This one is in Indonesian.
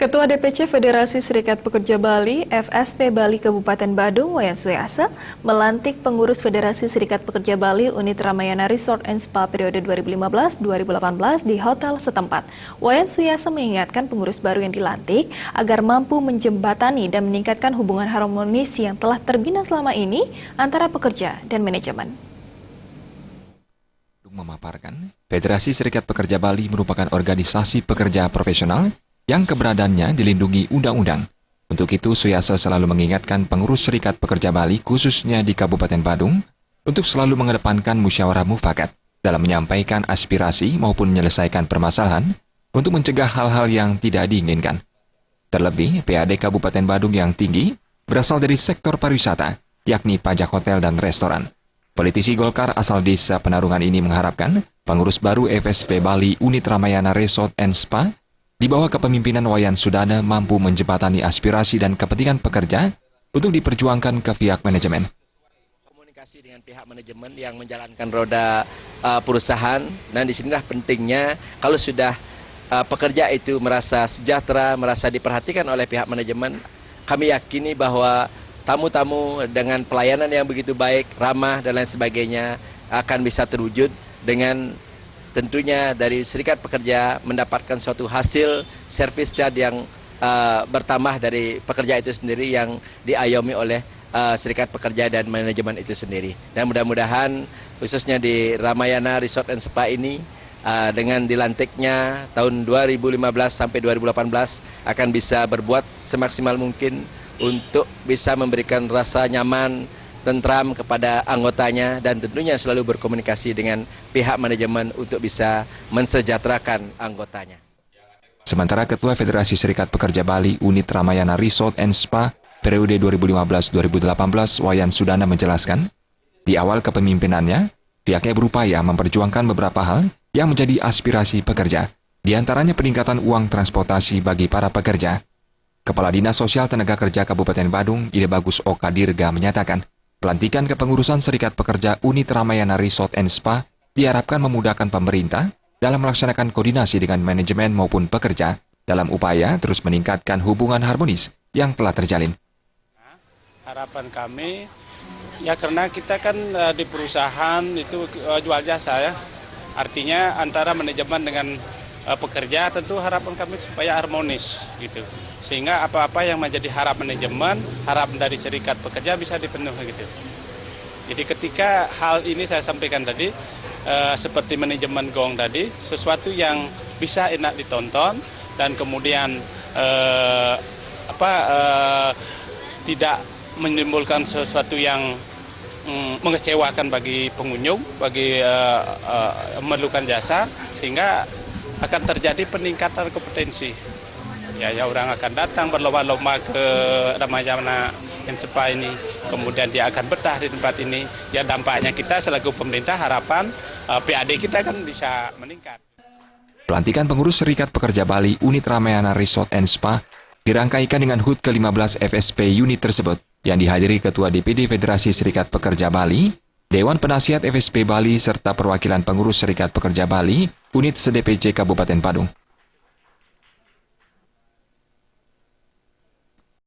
Ketua DPC Federasi Serikat Pekerja Bali, FSP Bali Kabupaten Badung, Wayan Suyasa, melantik pengurus Federasi Serikat Pekerja Bali Unit Ramayana Resort and Spa periode 2015-2018 di hotel setempat. Wayan Suyasa mengingatkan pengurus baru yang dilantik agar mampu menjembatani dan meningkatkan hubungan harmonis yang telah terbina selama ini antara pekerja dan manajemen. Memaparkan, Federasi Serikat Pekerja Bali merupakan organisasi pekerja profesional yang keberadaannya dilindungi undang-undang. Untuk itu, Suyasa selalu mengingatkan pengurus Serikat Pekerja Bali, khususnya di Kabupaten Badung, untuk selalu mengedepankan musyawarah mufakat dalam menyampaikan aspirasi maupun menyelesaikan permasalahan untuk mencegah hal-hal yang tidak diinginkan. Terlebih, PAD Kabupaten Badung yang tinggi berasal dari sektor pariwisata, yakni pajak hotel dan restoran. Politisi Golkar asal Desa Penarungan ini mengharapkan pengurus baru FSP Bali Unit Ramayana Resort and Spa di bawah kepemimpinan Wayan Sudana mampu menjembatani aspirasi dan kepentingan pekerja untuk diperjuangkan ke pihak manajemen. Komunikasi dengan pihak manajemen yang menjalankan roda perusahaan, dan disinilah pentingnya kalau sudah pekerja itu merasa sejahtera, merasa diperhatikan oleh pihak manajemen, kami yakini bahwa tamu-tamu dengan pelayanan yang begitu baik, ramah dan lain sebagainya akan bisa terwujud dengan tentunya dari serikat pekerja mendapatkan suatu hasil service charge yang bertambah dari pekerja itu sendiri yang diayomi oleh serikat pekerja dan manajemen itu sendiri. Dan mudah-mudahan khususnya di Ramayana Resort and Spa ini dengan dilantiknya tahun 2015 sampai 2018 akan bisa berbuat semaksimal mungkin untuk bisa memberikan rasa nyaman, tentram kepada anggotanya dan tentunya selalu berkomunikasi dengan pihak manajemen untuk bisa mensejahterakan anggotanya. Sementara Ketua Federasi Serikat Pekerja Bali Unit Ramayana Resort and Spa periode 2015-2018 Wayan Sudana menjelaskan, di awal kepemimpinannya, pihaknya berupaya memperjuangkan beberapa hal yang menjadi aspirasi pekerja, di antaranya peningkatan uang transportasi bagi para pekerja. Kepala Dinas Sosial Tenaga Kerja Kabupaten Badung, Ide Bagus Oka Dirga menyatakan, pelantikan kepengurusan Serikat Pekerja Unit Ramayana Resort and Spa diharapkan memudahkan pemerintah dalam melaksanakan koordinasi dengan manajemen maupun pekerja dalam upaya terus meningkatkan hubungan harmonis yang telah terjalin. Harapan kami, ya karena kita kan di perusahaan itu jual jasa ya, artinya antara manajemen dengan pekerja tentu harapan kami supaya harmonis gitu. Sehingga apa-apa yang menjadi harap manajemen, harap dari serikat pekerja bisa dipenuhi gitu. Jadi ketika hal ini saya sampaikan tadi, seperti manajemen gong tadi, sesuatu yang bisa enak ditonton dan kemudian tidak menimbulkan sesuatu yang mengecewakan bagi pengunjung, bagi memerlukan jasa, sehingga akan terjadi peningkatan kompetensi. Ya orang akan datang berlomba-lomba ke Ramayana Spa ini, kemudian dia akan betah di tempat ini. Ya dampaknya kita selaku pemerintah harapan PAD kita kan bisa meningkat. Pelantikan pengurus Serikat Pekerja Bali Unit Ramayana Resort and Spa dirangkaikan dengan HUT ke-15 FSP unit tersebut yang dihadiri Ketua DPD Federasi Serikat Pekerja Bali, Dewan Penasihat FSP Bali serta perwakilan pengurus Serikat Pekerja Bali Unit SDPC Kabupaten Badung.